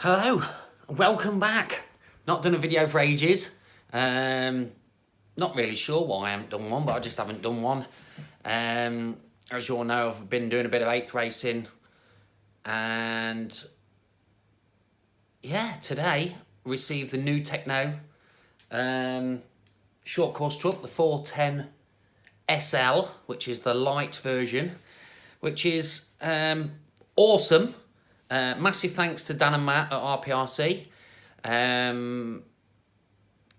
Hello, welcome back. Not done a video for ages. Not really sure why I haven't done one, but I just haven't done one. As you all know, I've been doing a bit of 8th racing, and yeah, today received the new Tekno short course truck, the 410sl, which is the light version, which is awesome. Massive thanks to Dan and Matt at RPRC.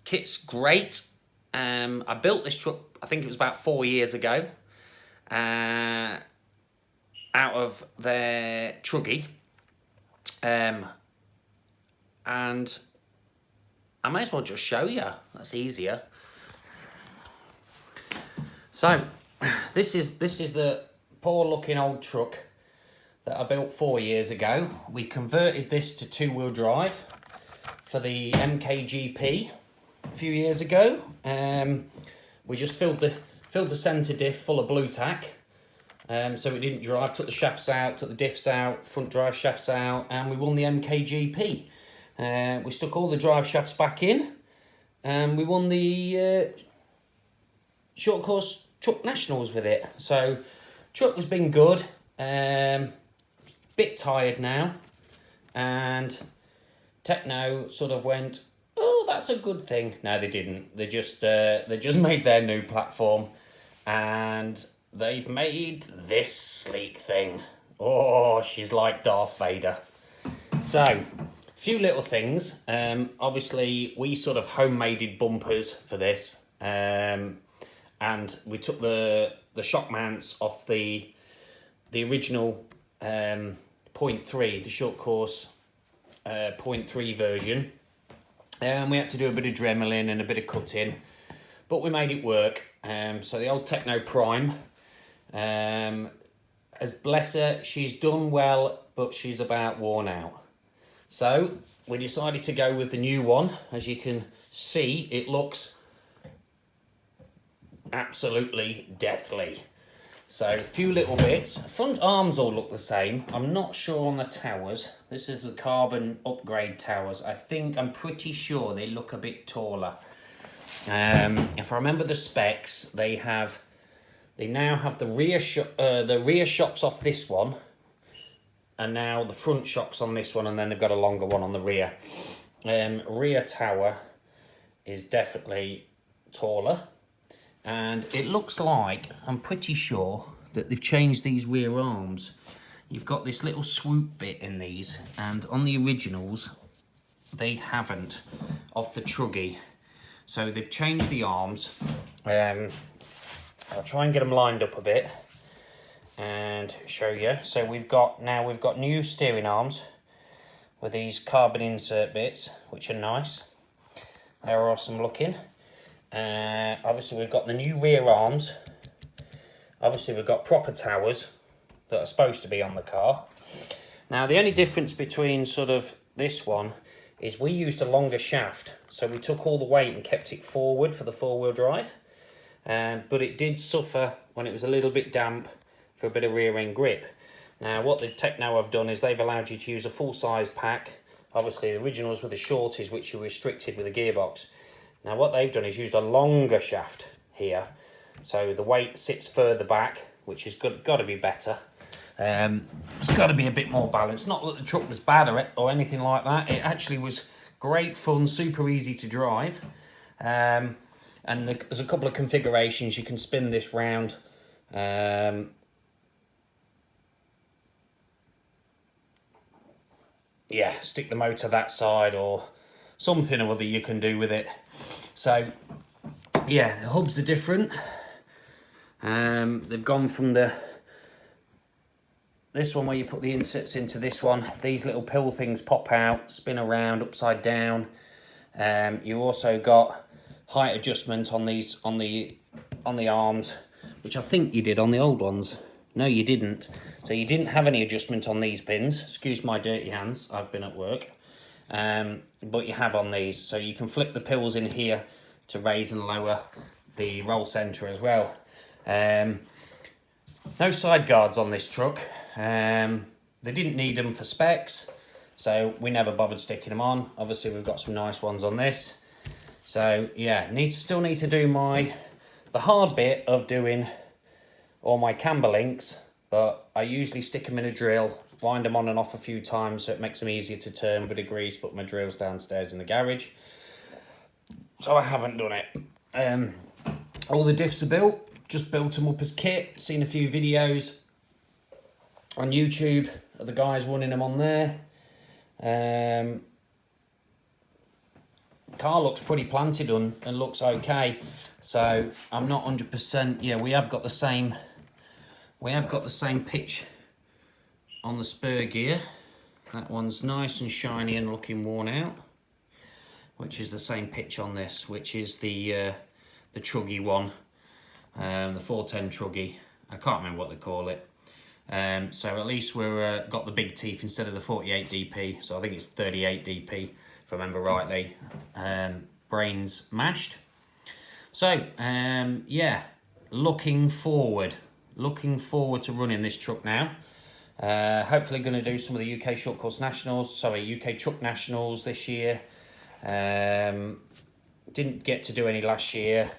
Kit's great. I built this truck, I think it was about 4 years ago, out of their truggy. And I may as well just show you, that's easier. So, this is the poor looking old truck that I built 4 years ago. We converted this to 2-wheel drive for the MKGP a few years ago. We just filled the centre diff full of blue tack, so it didn't drive. Took the shafts out, took the diffs out, front drive shafts out, and we won the MKGP. We stuck all the drive shafts back in, and we won the short course truck nationals with it. So truck has been good. Bit tired now, and Tekno sort of went, oh, that's a good thing. No, they didn't. They just made their new platform, and they've made this sleek thing. Oh, she's like Darth Vader. So, a few little things. Obviously, we sort of homemade bumpers for this, and we took the shock mounts off the original 0.3, the short course 0.3 version, and we had to do a bit of dremeling and a bit of cutting, but we made it work. So the old Tekno Prime, as bless her, she's done well, but she's about worn out. So we decided to go with the new one. As you can see, it looks absolutely deathly. So, a few little bits. Front arms all look the same. I'm not sure on the towers. This is the carbon upgrade towers. I'm pretty sure they look a bit taller. If I remember the specs, they now have the rear shocks off this one, and now the front shocks on this one, and then they've got a longer one on the rear. Rear tower is definitely taller. And it looks like, I'm pretty sure, that they've changed these rear arms. You've got this little swoop bit in these, and on the originals, they haven't, off the truggy. So they've changed the arms. I'll try and get them lined up a bit and show you. So we've got new steering arms with these carbon insert bits, which are nice. They're awesome looking. Obviously we've got the new rear arms. Obviously we've got proper towers that are supposed to be on the car. Now the only difference between sort of this one is we used a longer shaft, so we took all the weight and kept it forward for the 4-wheel drive, but it did suffer when it was a little bit damp for a bit of rear end grip. Now what the Tekno have done is they've allowed you to use a full size pack. Obviously the originals were the shorties, which you restricted with a gearbox. Now what they've done is used a longer shaft here, so the weight sits further back, which has got to be better. It's got to be a bit more balanced. Not that the truck was bad or anything like that. It actually was great fun, super easy to drive. And there's a couple of configurations. You can spin this round. Yeah, stick the motor that side or something or other you can do with it. So yeah, the hubs are different. They've gone from this one where you put the inserts into this one. These little pill things pop out, spin around upside down. You also got height adjustment on these on the arms, which I think you did on the old ones. No, you didn't. So you didn't have any adjustment on these pins. Excuse my dirty hands, I've been at work. But you have on these, so you can flip the pills in here to raise and lower the roll centre as well. No side guards on this truck. They didn't need them for specs. so we never bothered sticking them on. Obviously we've got some nice ones on this. So yeah, still need to do the hard bit of doing all my camber links, but I usually stick them in a drill, wind them on and off a few times so it makes them easier to turn with a bit of grease, put my drills downstairs in the garage. So I haven't done it. All the diffs are built, just built them up as kit, seen a few videos on YouTube of the guys running them on there. Car looks pretty planted on and looks okay, so I'm not 100%. Yeah, we have got the same pitch on the spur gear. That one's nice and shiny and looking worn out, which is the same pitch on this, which is the truggy one, the 410 truggy. I can't remember what they call it. So at least we're got the big teeth instead of the 48 DP, so I think it's 38 DP if I remember rightly. Brains mashed. So yeah, looking forward to running this truck now. Hopefully going to do some of the UK Short Course Nationals, sorry, UK Truck Nationals this year. Didn't get to do any last year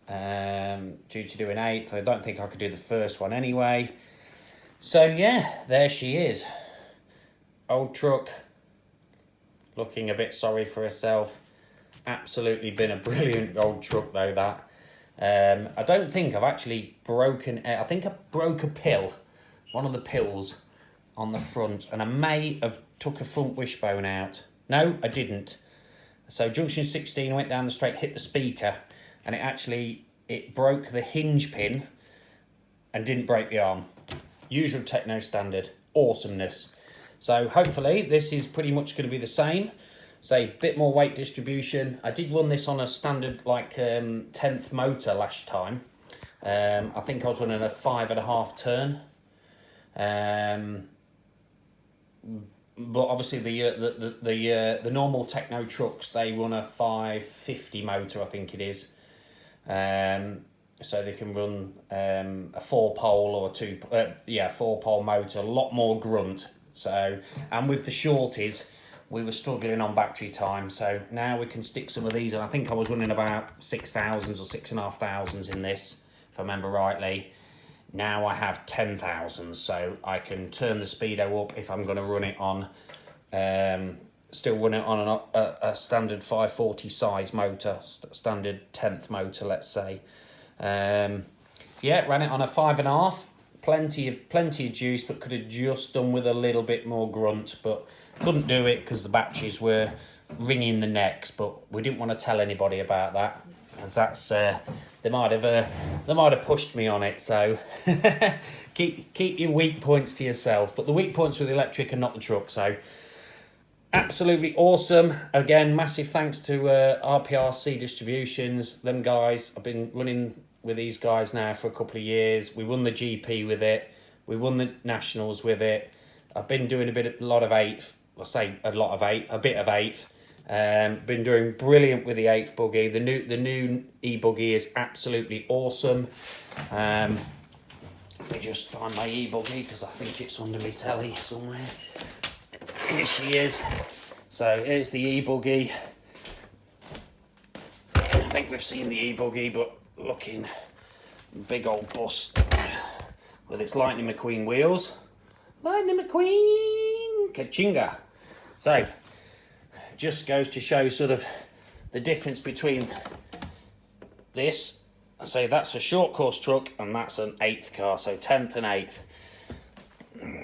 due to doing 8th. I don't think I could do the first one anyway. So yeah, there she is. Old truck, looking a bit sorry for herself. Absolutely been a brilliant old truck though, that. I don't think I've actually broken, I think I broke a pill, one of the pills on the front, and I may have took a front wishbone out. No, I didn't. So junction 16, I went down the straight, hit the speaker, and it broke the hinge pin and didn't break the arm. Usual Tekno standard, awesomeness. So hopefully this is pretty much going to be the same. Say, bit more weight distribution. I did run this on a standard like 10th motor last time. I think I was running a 5.5 turn. But obviously the normal Tekno trucks, they run a 550 motor, I think it is. So they can run a 4-pole or 4-pole motor, a lot more grunt. So, and with the shorties, we were struggling on battery time. So now we can stick some of these, and I think I was running about 6,000s or 6,500s in this, if I remember rightly. Now I have 10,000s, so I can turn the speedo up if I'm going to run it on, still run it on a standard 540 size motor, standard 10th motor, let's say. Yeah, ran it on a 5.5, plenty of juice, but could have just done with a little bit more grunt, but couldn't do it because the batteries were wringing the necks. But we didn't want to tell anybody about that, as that's they might have pushed me on it. So keep your weak points to yourself. But the weak points were the electric and not the truck. So absolutely awesome. Again, massive thanks to RPRC Distributions. Them guys, I've been running with these guys now for a couple of years. We won the GP with it. We won the Nationals with it. I've been doing a bit of 8th. Been doing brilliant with the 8th buggy. The new e-buggy is absolutely awesome. Let me just find my e-buggy because I think it's under my telly somewhere. Here she is. So here's the e-buggy. I think we've seen the e-buggy, but looking big old bus with its Lightning McQueen wheels. Lightning McQueen, ka-chinga. So just goes to show sort of the difference between this. I say that's a short course truck and that's an 8th car, so 10th and 8th.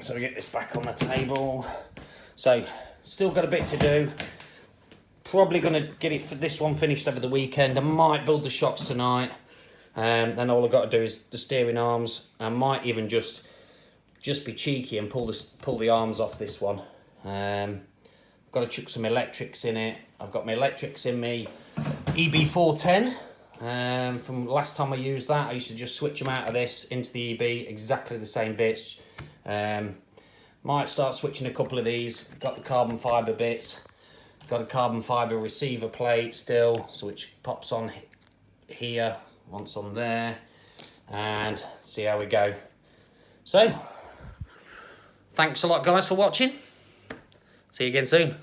So we get this back on the table. So still got a bit to do. Probably going to get this one finished over the weekend. I might build the shocks tonight. Then all I've got to do is the steering arms. I might even just be cheeky and pull the arms off this one. Got to chuck some electrics in it. I've got my electrics in me EB410. From last time I used that, I used to just switch them out of this into the EB, exactly the same bits. Might start switching a couple of these. Got the carbon fibre bits. Got a carbon fibre receiver plate still, so which pops on here, once on there, and see how we go. So, thanks a lot guys for watching. See you again soon.